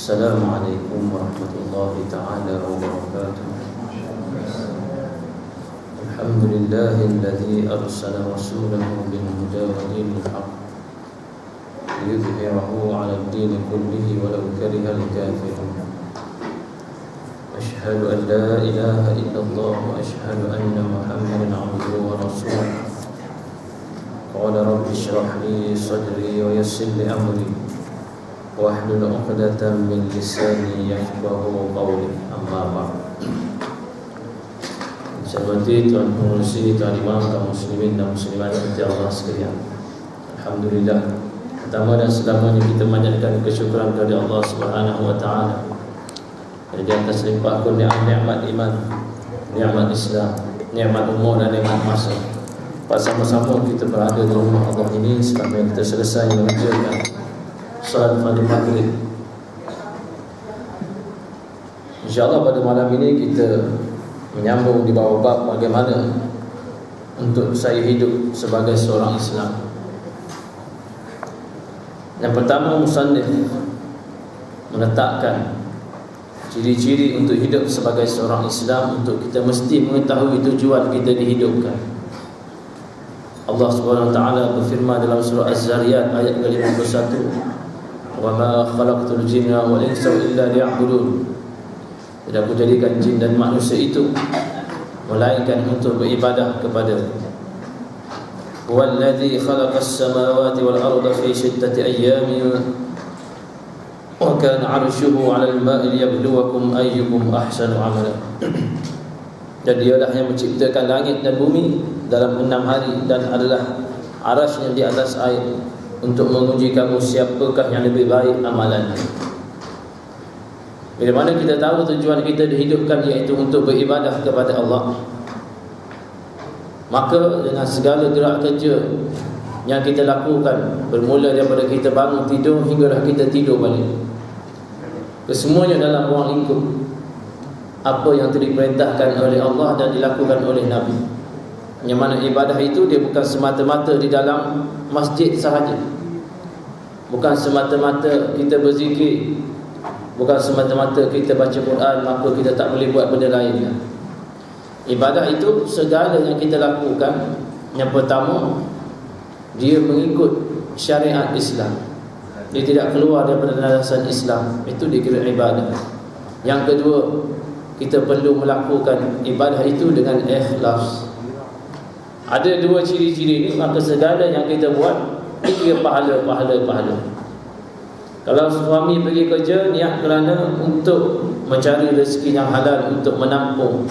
Assalamualaikum warahmatullahi ta'ala wabarakatuh. Alhamdulillahilladzi arsala rasulahu bil huda wa dinil haqq liyudhhirahu 'ala ad-din kullihi walau karihal kafirun. Asyhadu an la ilaha illallah wa asyhadu anna Muhammadan 'abduhu wa rasuluh. Qala rabbi shrah li sadri wa yassir li amri wahlul 'uqdatam min lisani yafqahu qawli. Amma ba'd. Sahabat Tuan Pengurusi, Tuan Imam, kaum muslimin dan muslimat yang Allah sekalian, alhamdulillah, pertama dan selamanya kita manjatkan kesyukuran kepada Allah Subhanahu wa taala di atas limpah kurnia nikmat iman, nikmat Islam, nikmat umur dan nikmat masa. Sama-sama kita berada di rumah Allah ini sampai kita selesai mengerjakan salat fardu maghrib. InsyaAllah pada malam ini kita menyambung di bawah bab bagaimana untuk saya hidup sebagai seorang Islam. Yang pertama, musannif menetapkan ciri-ciri untuk hidup sebagai seorang Islam. Untuk kita mesti mengetahui tujuan kita dihidupkan. Allah Subhanahu wa taala berfirman dalam surah Az-Zariyat ayat ke-51, "Wa ma khalaqtul jinna wal insa illa liya'budun." Tidak aku jadikan jin dan manusia itu melainkan untuk beribadah kepada. Huwallazi khalaqas samawati wal arda fi sittati ayyamin wa kana 'arshuhu 'alal ma'i liyabluwakum ayyukum ahsanu 'amala. Dan dialah yang menciptakan langit dan bumi dalam 6 hari dan adalah arasy-Nya di atas air untuk menguji kamu siapakah yang lebih baik amalannya. Bila mana kita tahu tujuan kita dihidupkan iaitu untuk beribadah kepada Allah, maka dengan segala gerak kerja yang kita lakukan, bermula daripada kita bangun tidur hinggalah kita tidur balik, kesemuanya dalam ruang lingkup apa yang diperintahkan oleh Allah dan dilakukan oleh Nabi. Yang mana ibadah itu dia bukan semata-mata di dalam masjid sahaja, bukan semata-mata kita berzikir, bukan semata-mata kita baca Quran maka kita tak boleh buat benda lain. Ibadah itu segala yang kita lakukan, yang pertama dia mengikut syariat Islam, dia tidak keluar daripada landasan Islam, itu dikira ibadah. Yang kedua, kita perlu melakukan ibadah itu dengan ikhlas. Ada dua ciri-ciri ini, maka segala yang kita buat dikira pahala. Kalau suami pergi kerja niat kerana untuk mencari rezeki yang halal, untuk menampung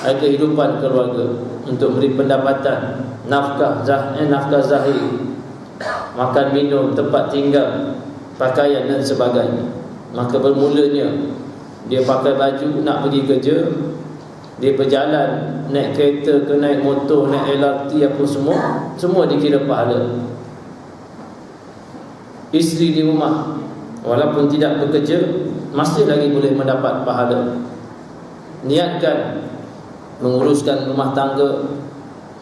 kehidupan keluarga, untuk beri pendapatan, nafkah zahir, makan minum, tempat tinggal, pakaian dan sebagainya, maka bermulanya dia pakai baju nak pergi kerja, dia berjalan naik kereta ke naik motor, naik LRT apa semua dikira pahala. Isteri di rumah walaupun tidak bekerja masih lagi boleh mendapat pahala. Niatkan menguruskan rumah tangga,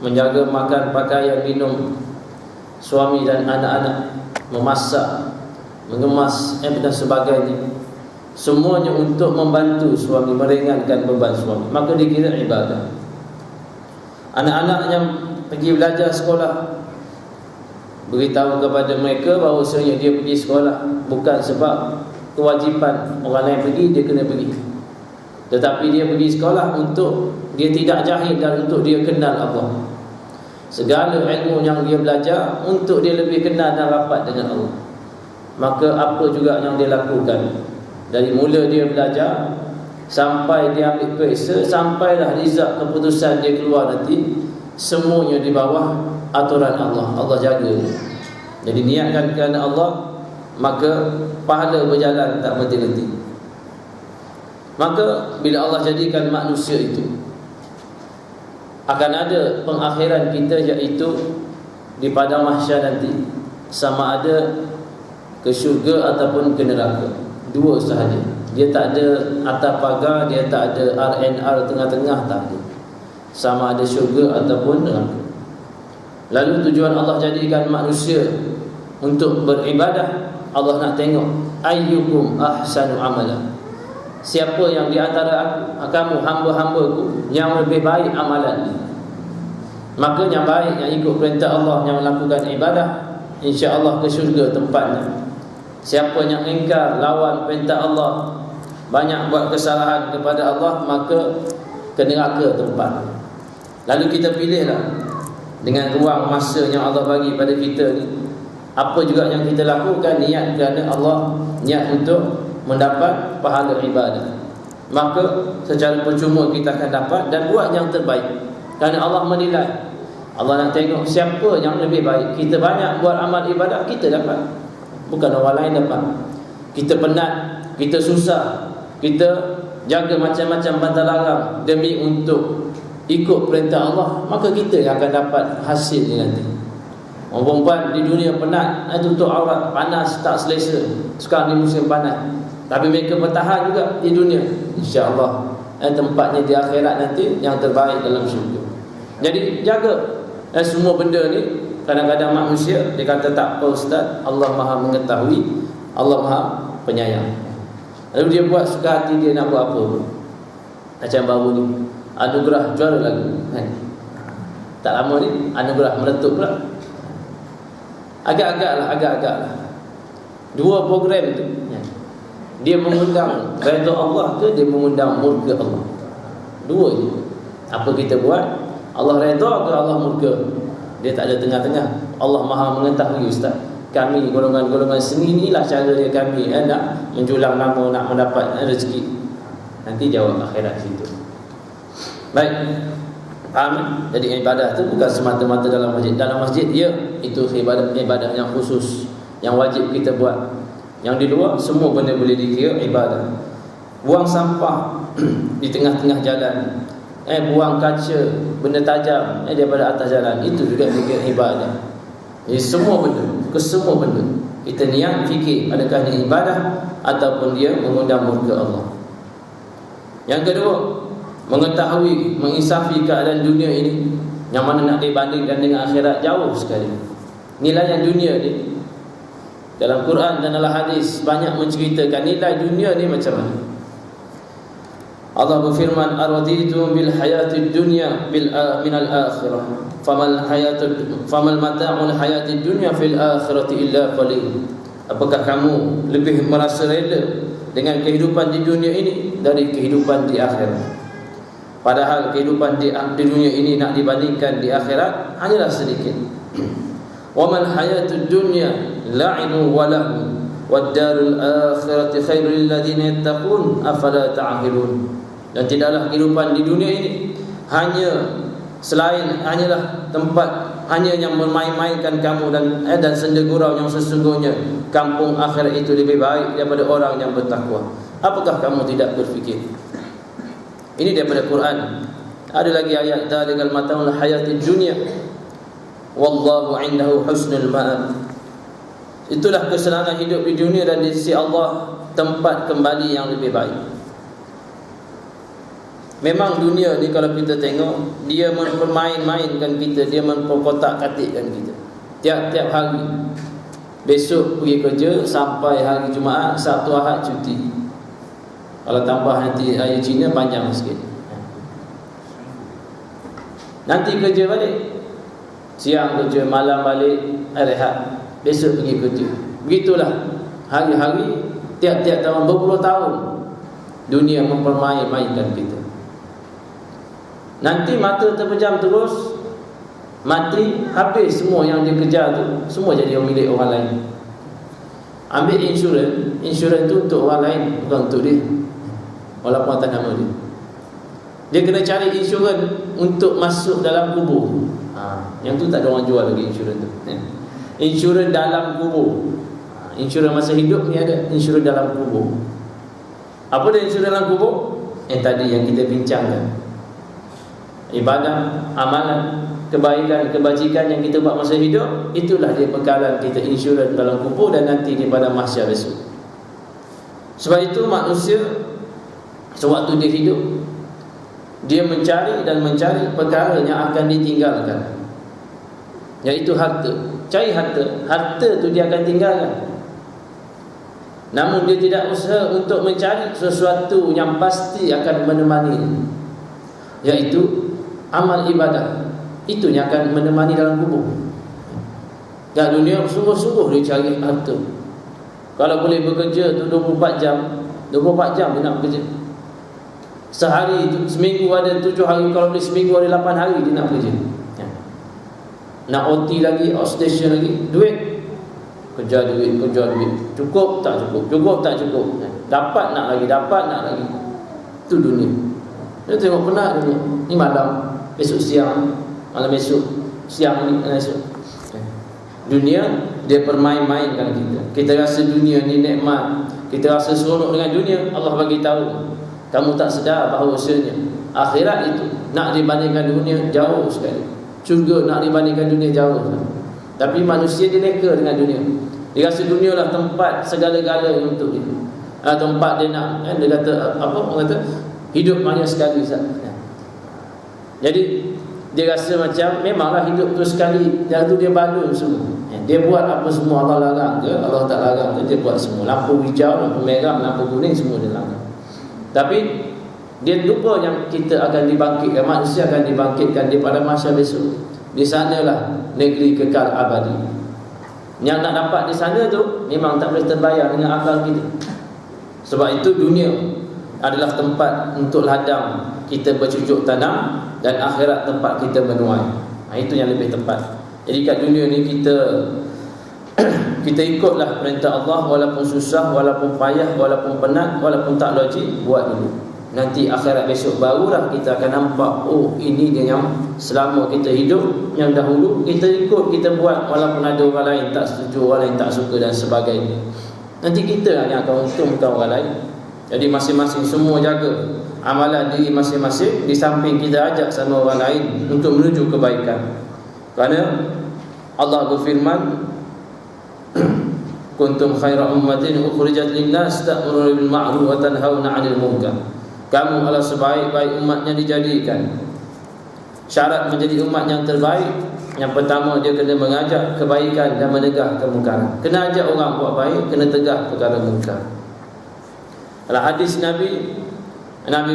menjaga makan, pakaian, minum suami dan anak-anak, memasak, mengemas dan sebagainya, semuanya untuk membantu suami, meringankan beban suami, maka dikira ibadah. Anak-anak yang pergi belajar sekolah, beritahu kepada mereka bahawasanya dia pergi sekolah bukan sebab kewajipan orang lain pergi, dia kena pergi, tetapi dia pergi sekolah untuk dia tidak jahil dan untuk dia kenal Allah. Segala ilmu yang dia belajar untuk dia lebih kenal dan rapat dengan Allah. Maka apa juga yang dia lakukan, dari mula dia belajar sampai dia ambil periksa, sampailah result keputusan dia keluar nanti, semuanya di bawah aturan Allah. Allah jaga dia. Jadi niatkan kerana Allah, maka pahala berjalan tak berhenti-henti. Maka bila Allah jadikan manusia itu, akan ada pengakhiran kita, iaitu di padang mahsyar nanti, sama ada ke syurga ataupun ke neraka. Dua sahaja. Dia tak ada atap pagar, dia tak ada RNR tengah-tengah, tak ada. Sama ada syurga ataupun neraka. Lalu tujuan Allah jadikan manusia untuk beribadah Allah nak tengok ayyukum ahsanu amala. Siapa yang di antara kamu hamba-hambaku yang lebih baik amalan. Maka yang baik, yang ikut perintah Allah, yang melakukan ibadah, insya-Allah ke syurga tempatnya. Siapa yang ingkar, lawan perintah Allah, banyak buat kesalahan kepada Allah, maka ke neraka tempat. Lalu kita pilihlah dengan ruang masa yang Allah bagi pada kita ni, apa juga yang kita lakukan, niat kerana Allah, niat untuk mendapat pahala ibadah, maka secara percuma kita akan dapat. Dan buat yang terbaik, kerana Allah menilai, Allah nak tengok siapa yang lebih baik. Kita banyak buat amal ibadah, kita dapat, bukan orang lain dapat. Kita penat, kita susah, kita jaga macam-macam bantal larang demi untuk ikut perintah Allah, maka kita yang akan dapat hasilnya nanti. Orang perempuan di dunia penat, tutup aurat, panas tak selesa. Sekarang ni musim panas, tapi mereka bertahan juga di dunia. InsyaAllah tempatnya di akhirat nanti yang terbaik dalam syurga. Jadi jaga semua benda ni. Kadang-kadang manusia dia kata tak apa ustaz, Allah Maha mengetahui, Allah Maha penyayang. Lalu dia buat suka hati dia nak buat apa. Macam baru ni anugerah juara lagu tak lama ni anugerah meletup pula. Agak-agak lah dua program tu, dia mengundang redha Allah ke dia mengundang murka Allah? Dua je. Apa kita buat, Allah redha ke Allah murka? Dia tak ada tengah-tengah. Allah Maha mengetahui ustaz. Kami golongan-golongan seni inilah cara dia kami nak menjulang nama, nak mendapat rezeki. Nanti jawab akhirat situ. Baik, faham? Jadi ibadah tu bukan semata-mata dalam masjid. Dalam masjid ya, itu ibadah yang khusus, yang wajib kita buat. Yang di luar semua benda boleh dikira ibadah. Buang sampah di tengah-tengah jalan, buang kaca, benda tajam daripada atas jalan, itu juga dikira ibadah. Jadi semua benda, kesemua benda kita niat fikir adakah dia ibadah ataupun dia mengundang murka Allah. Yang kedua, mengetahui, menginsafi keadaan dunia ini, yang mana nak dibandingkan dengan akhirat jauh sekali. Nilai yang dunia ni dalam Quran dan dalam hadis banyak menceritakan nilai dunia ni macam mana. Allah berfirman, "Araditum bil hayatid dunya minal akhirah, famal mata'ul hayatid dunya fil akhirati illa qalil." Apakah kamu lebih merasa rela dengan kehidupan di dunia ini dari kehidupan di akhirat? Padahal kehidupan di dunia ini nak dibandingkan di akhirat hanyalah sedikit. Wa man hayatud dunya la'inu wa lahu wad darul akhirati khairul lil ladzina yattaqun afala ta'qilun. Dan tidaklah kehidupan di dunia ini hanyalah tempat hanya yang bermain-mainkan kamu dan senda gurau, yang sesungguhnya kampung akhirat itu lebih baik daripada orang yang bertakwa. Apakah kamu tidak berfikir? Ini daripada Quran. Ada lagi ayat, "Dzalikal mata'ul hayatid dunya wallahu 'indahu husnul ma'ab." Itulah kesenangan hidup di dunia, dan di sisi Allah tempat kembali yang lebih baik. Memang dunia ni kalau kita tengok, dia mempermain-mainkan kita, dia memperkotak-katikkan kita. Tiap-tiap hari, besok pergi kerja sampai hari Jumaat, Sabtu Ahad cuti. Kalau tambah nanti hari Cina panjang sikit. Nanti kerja balik, siang kerja, malam balik, rehat, besok pergi kerja. Begitulah hari-hari, tiap-tiap tahun, berpuluh tahun dunia mempermain-mainkan kita. Nanti mata terpejam terus, mati, habis semua yang dia kejar tu, semua jadi milik orang lain. Ambil insurans tu untuk orang lain, bukan untuk dia, walaupun atas nama dia. Dia kena cari insurans untuk masuk dalam kubur. Yang tu tak ada orang jual lagi insurans tu. Insurans dalam kubur. Insurans masa hidup ni ada, insurans dalam kubur. Apa dia insurans dalam kubur? Yang tadi yang kita bincangkan. Ibadah, amalan, kebaikan, kebajikan yang kita buat masa hidup, itulah dia bekalan kita, insurans dalam kubur dan nanti di pada mahsyar besok. Sebab itu manusia sewaktu dia hidup, dia mencari perkara yang akan ditinggalkan, iaitu harta. Cari harta tu dia akan tinggalkan. namun dia tidak usaha untuk mencari sesuatu yang pasti akan menemani, yaitu amal ibadah. Itu yang akan menemani dalam kubur. Kat dunia sungguh-sungguh dia cari harta. Kalau boleh bekerja tu 24 jam dia nak bekerja. Sehari tu, seminggu ada 7 hari, kalau boleh seminggu ada 8 hari dia nak bekerja. Nak OT lagi, outstation lagi, duit. Kerja duit. Cukup tak cukup. Dapat nak lagi. Itu dunia. Dia tengok penat dunia. Ni malam, besok siang, malam esok, siang ni, esok. Dunia dia permain-mainkan kita. Kita rasa dunia ni nikmat, kita rasa seronok dengan dunia. Allah bagi tahu, kamu tak sedar bahawasanya akhirat itu nak dibandingkan dunia jauh sekali. Syurga nak dibandingkan dunia jauh. Tapi manusia dia leka dengan dunia. Dia rasa dunia lah tempat segala-galanya untuk dia. Tempat dia nak, dia kata orang kata hidup hanya sekali sahaja. Jadi dia rasa macam memanglah hidup tu sekali, dan tu dia balun semua. Dia buat apa semua Allah larang ke, Allah tak larang ke, dia buat semua. Lampu hijau, lampu merah, lampu kuning, semua dia larang. Tapi dia lupa yang kita akan dibangkitkan, manusia akan dibangkitkan daripada mahsyar besok. Di sanalah negeri kekal abadi. Yang nak dapat di sana tu memang tak boleh terbayar dengan akal kita. Sebab itu dunia adalah tempat untuk ladang kita bercucuk tanam, dan akhirat tempat kita menuai. Itu yang lebih tepat. Jadi kat dunia ni kita ikutlah perintah Allah, walaupun susah, walaupun payah, walaupun penat, walaupun tak logik, buat dulu. Nanti akhirat besok barulah kita akan nampak, oh ini dia yang selama kita hidup, yang dahulu kita ikut, kita buat, walaupun ada orang lain tak setuju, orang lain tak suka dan sebagainya. Nanti kita yang akan untungkan orang lain. Jadi masing-masing semua jaga amalan diri masing-masing, di samping kita ajak sama orang lain untuk menuju kebaikan. Kerana Allah berfirman, kuntum khaira ummatin ukhrijat lin-nas ta'muruna bil ma'ruf wa tanhauna 'anil munkar. Kamu adalah sebaik-baik umat yang dijadikan. Syarat menjadi umat yang terbaik, yang pertama dia kena mengajak kebaikan dan menegah kemungkaran. Kena ajak orang buat baik, kena tegah perkara munkar. Dalam hadis Nabi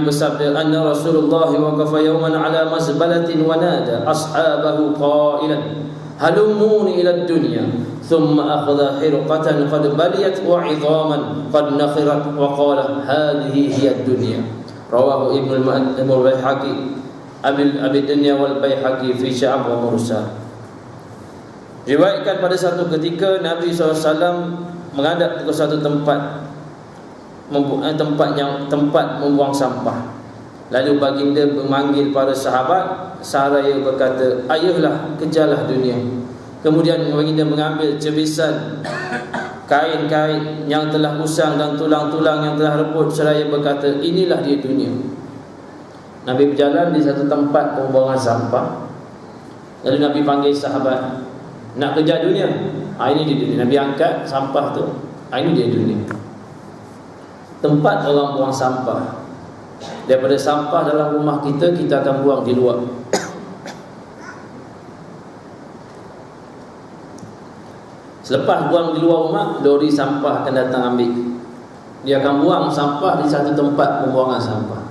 bersabda, anna Rasulullah waqafa yawman ala mazbalatin wa nada ashabahu qailan halumuni ila dunya thumma akhadha hirqatan qad baliyat wa 'idhaman qad nakhirat wa qala hadhihi hiya ad-dunya. Rawahu Ibnu al-Baihaqi Abi Dunya wal Baihaqi fi Sya'ab wa Mursal. Riwayatkan pada satu ketika Nabi SAW menghadap ke satu tempat membuang sampah. Lalu baginda memanggil para sahabat, seraya berkata, ayolah kejarlah dunia. Kemudian baginda mengambil cebisan kain-kain yang telah usang dan tulang-tulang yang telah rebut, seraya berkata, inilah dia dunia. Nabi berjalan di satu tempat pembuangan sampah. Lalu Nabi panggil sahabat, nak kejar dunia? Ini dia dunia. Nabi angkat sampah tu, ini dia dunia. Tempat orang buang sampah. Daripada sampah dalam rumah kita, kita akan buang di luar. Selepas buang di luar rumah, lori sampah akan datang ambil. Dia akan buang sampah di satu tempat pembuangan sampah.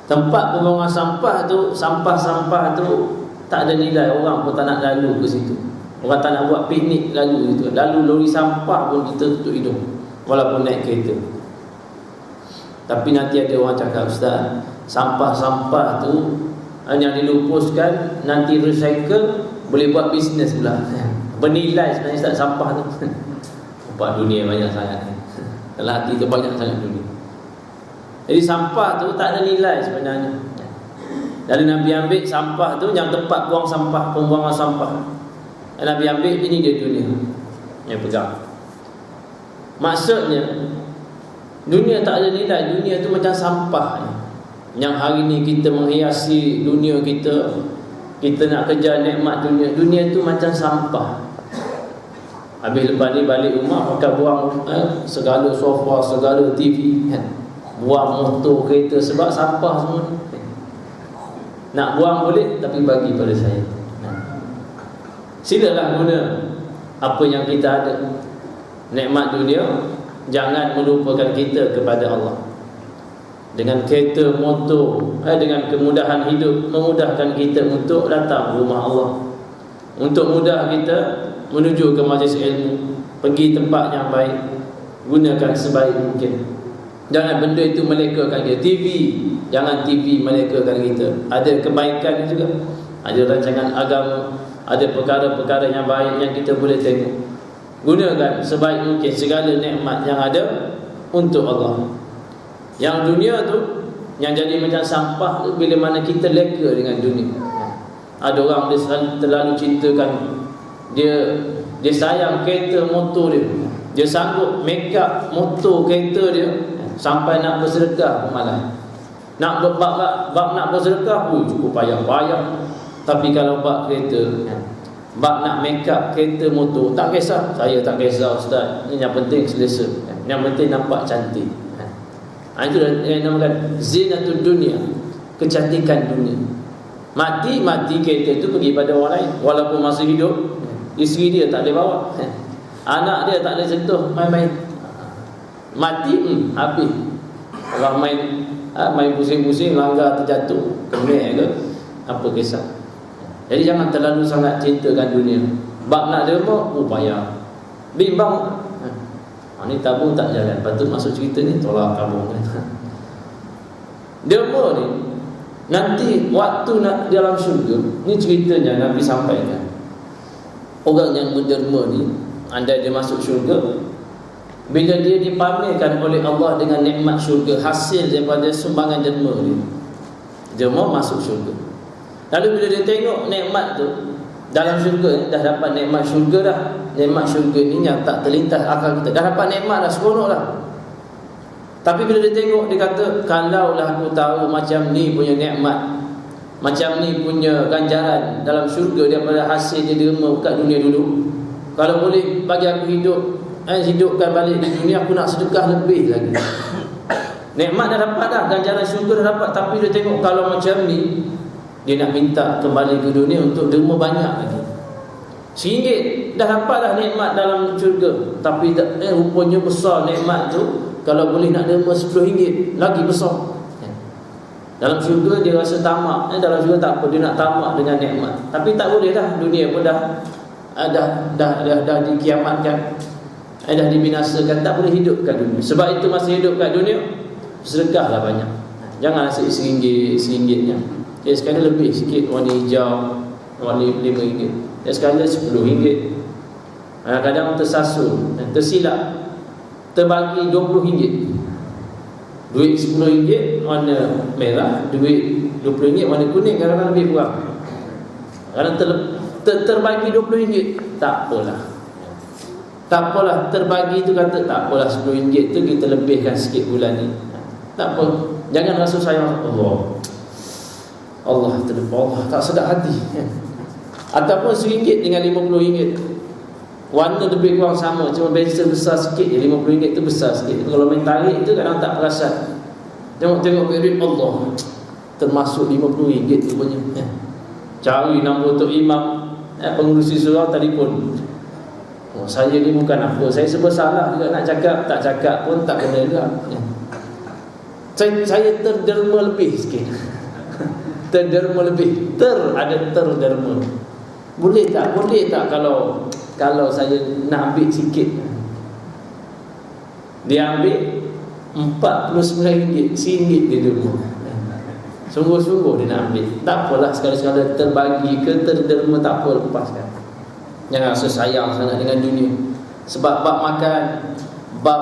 Tempat pembuangan sampah tu, sampah-sampah tu tak ada nilai, orang pun tak nak lalu ke situ. Orang tak nak buat piknik lalu gitu. Lalu lori sampah pun kita tutup hidung, walaupun naik kereta. Tapi nanti ada orang cakap, ustaz, sampah-sampah tu yang dilupuskan nanti recycle, boleh buat bisnes pula. Bernilai sebenarnya ustaz sampah tu. Nampak dunia banyak sangat. Dalam hati tu banyak sangat dunia. Jadi sampah tu tak ada nilai sebenarnya. Lalu Nabi ambil sampah tu, yang tempat buang sampah, pembuangan sampah, Nabi ambil, ini dia dunia yang pegang. Maksudnya dunia tak ada nilai. Dunia tu macam sampah yang hari ni kita menghiasi dunia kita. Kita nak kejar nikmat dunia. Dunia tu macam sampah. Habis lepas ni balik rumah, pakai buang segala sofa, segala TV, buang motor, kereta, sebab sampah semua. Nak buang boleh, tapi bagi pada saya. Silalah guna apa yang kita ada. Nikmat dunia jangan melupakan kita kepada Allah. Dengan kereta, motor, dengan kemudahan hidup, memudahkan kita untuk datang rumah Allah, untuk mudah kita menuju ke majlis ilmu, pergi tempat yang baik. Gunakan sebaik mungkin. Jangan benda itu melekakan kita. TV, jangan TV melekakan kita. Ada kebaikan juga, ada rancangan agama, ada perkara-perkara yang baik yang kita boleh tengok. Gunakan sebaik mungkin segala nikmat yang ada untuk Allah. Yang dunia tu, yang jadi macam sampah tu, bila mana kita leka dengan dunia. Ada orang dia terlalu cintakan, dia sayang kereta motor dia, dia sanggup make up motor kereta dia sampai nak bersedekah malah. Nak bab nak bersedekah pun cukup payah. Tapi kalau bab kereta, bab nak make up kereta motor, tak kisah. Saya tak kisah ustaz, yang penting selesa, yang penting nampak cantik. Itu yang namakan zinatul dunia, kecantikan dunia. Mati kereta itu pergi pada orang lain. Walaupun masih hidup, isteri dia tak boleh bawa, anak dia tak boleh sentuh, main-main. Mati, habis. Orang main pusing-pusing, langgar terjatuh, kemek ke, apa kisah. Jadi jangan terlalu sangat cintakan dunia. Bab nak derma, payah. Bimbang, ni tabung tak jalan, patut masuk cerita ni, tolak tabung. Derma ni nanti waktu nak dalam syurga, ni ceritanya Nabi sampaikan. Orang yang menderma ni, andai dia masuk syurga, bila dia dipamerkan oleh Allah dengan nikmat syurga, hasil daripada sumbangan derma ni, derma masuk syurga. Lalu bila dia tengok nikmat tu dalam syurga, dah dapat nikmat syurga dah. Nikmat syurga ni yang tak terlintas akal kita, dah dapat nikmat dah, seronok dah. Tapi bila dia tengok, dia kata, kalaulah aku tahu macam ni punya nikmat, macam ni punya ganjaran dalam syurga daripada hasil dia derma kat dunia dulu, kalau boleh bagi aku hidupkan balik di dunia, aku nak sedekah lebih lagi. Nikmat dah dapat dah, ganjaran syurga dah dapat. Tapi dia tengok kalau macam ni, dia nak minta kembali ke dunia untuk derma banyak lagi. RM1 dah dapat dah nikmat dalam syurga, tapi rupanya besar nikmat tu. Kalau boleh nak derma RM10 lagi besar. Dalam syurga dia rasa tamak, dalam syurga tak apa, dia nak tamak dengan nikmat. Tapi tak boleh dah, dunia pun dah dikiamatkan, dah dibinasakan, tak boleh hidup kat dunia. Sebab itu masa hidup kat dunia, sedekahlah banyak. Jangan rasa RM1 dia sekali lebih sikit, warna hijau, warna RM5. Dia sekali RM10. Kadang-kadang tersasul, tersilap, terbagi RM20. Duit RM10 warna merah, duit RM20 warna kuning, kadang-kadang lebih kurang. Kadang terbagi RM20, tak apalah, terbagi tu kata tak apalah, RM10 tu kita lebihkan sikit bulan ni, tak apa. Jangan rasa sayang Allah terlepas, Allah tak sedap hati. Ataupun RM1 dengan RM50, warna lebih kurang sama, cuma beza besar sikit. RM50 tu besar sikit. Kalau main tarik tu kadang tak perasan. Tengok duit Allah, termasuk RM50 tu punya. Cari nombor Tok Imam, pengurusi surau telefon. Saya ni bukan apa, saya serba salah juga nak cakap, tak cakap pun tak kena juga. Saya terderma lebih sikit. Terderma lebih, ada terderma. Boleh tak kalau saya nak ambil sikit, dia ambil RM49, RM1 dia derma. Sungguh-sungguh dia nak ambil. Tak apalah, sekali-sekala terbagi ke terderma, tak apa, lepaskan. Jangan rasa sayang sangat dengan dunia. Sebab bab makan, bab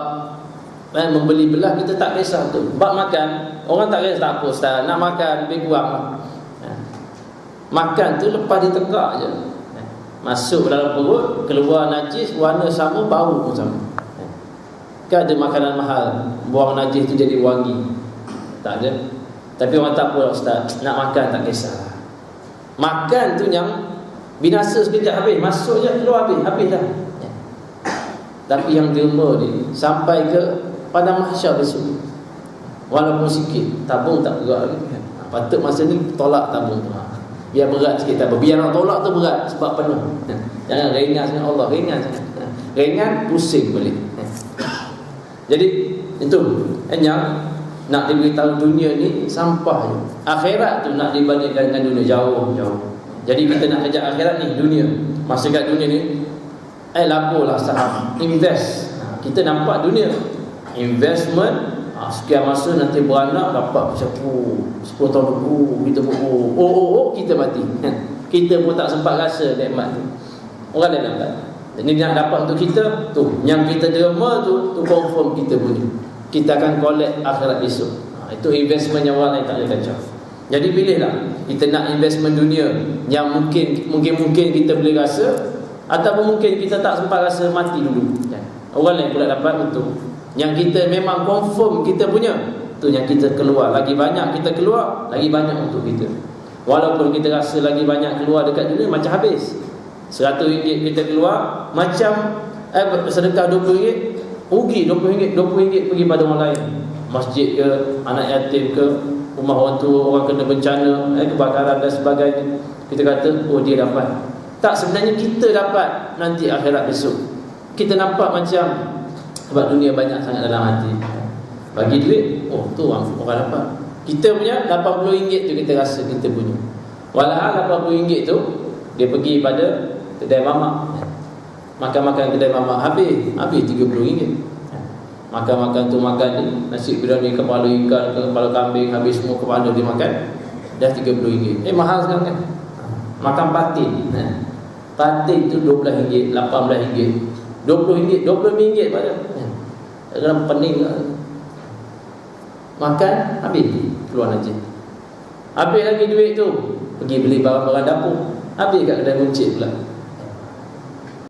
membeli belah, kita tak kisah tu. Bab makan, orang tak kisah, tak apa ustaz, nak makan lebih kurang lah. Makan tu lepas ditegak je, masuk dalam perut, keluar najis, warna sama, bau pun sama. Kan ada makanan mahal, buang najis tu jadi wangi, tak ada. Tapi orang tak apa ustaz, nak makan tak kisah. Makan tu yang binasa sekejap habis, masuk je keluar habis dah. Tapi yang derma ni sampai ke padang mahsyar besok, walaupun sikit, tabung tak gerak lagi. Patut masa ni tolak tabung tu, biar berat sikit, tak apa. Biar nak tolak tu berat sebab penuh. Jangan ringan sangat, Allah ringan sangat. Ringan pusing balik. Jadi itu yang nak diberitahu, dunia ni sampah je. Akhirat tu nak dibandingkan dengan dunia, jauh. Jadi kita nak kejar akhirat ni, dunia. Masa kat dunia ni laporlah saham, invest. Kita nampak dunia investment, sekian masa nanti beranak dapat macam 10 tahun kita kita mati. Kita pun tak sempat rasa nikmat tu. Orang lain dapat. Jadi yang dapat untuk kita tu, yang kita derma tu confirm kita punya. Kita akan collect akhirat esok. Itu investment yang orang lain tak boleh kacau. Jadi pilihlah, kita nak investment dunia yang mungkin kita boleh rasa, ataupun mungkin kita tak sempat rasa, mati dulu. Orang lain pula dapat untuk yang kita memang confirm kita punya. Tu yang kita keluar, lagi banyak kita keluar, lagi banyak untuk kita. Walaupun kita rasa lagi banyak keluar dekat dunia, macam habis. RM100 kita keluar, macam sedekah RM20, rugi RM20 pergi pada orang lain. Masjid ke, anak yatim ke, rumah orang tua, orang kena bencana, kebakaran dan sebagainya. Kita kata, dia dapat. Tak, sebenarnya kita dapat nanti akhirat besok. Kita nampak macam sebab dunia banyak sangat dalam hati. Bagi duit, tu orang dapat. Kita punya RM80 tu kita rasa kita punya. Walhal RM80 tu dia pergi pada kedai mamak, makan kedai mamak, habis RM30. Makan tu makan ni, nasi biryani, kepala ikan, kepala kambing, habis semua kepala dia makan, dah RM30. Mahal sekarang kan. Makan patin, patin tu RM12, RM18, RM20 pada. Dalam pening lah. Makan habis, keluar najis. Habis lagi duit tu, pergi beli barang-barang dapur, habis kat kedai muncik pula.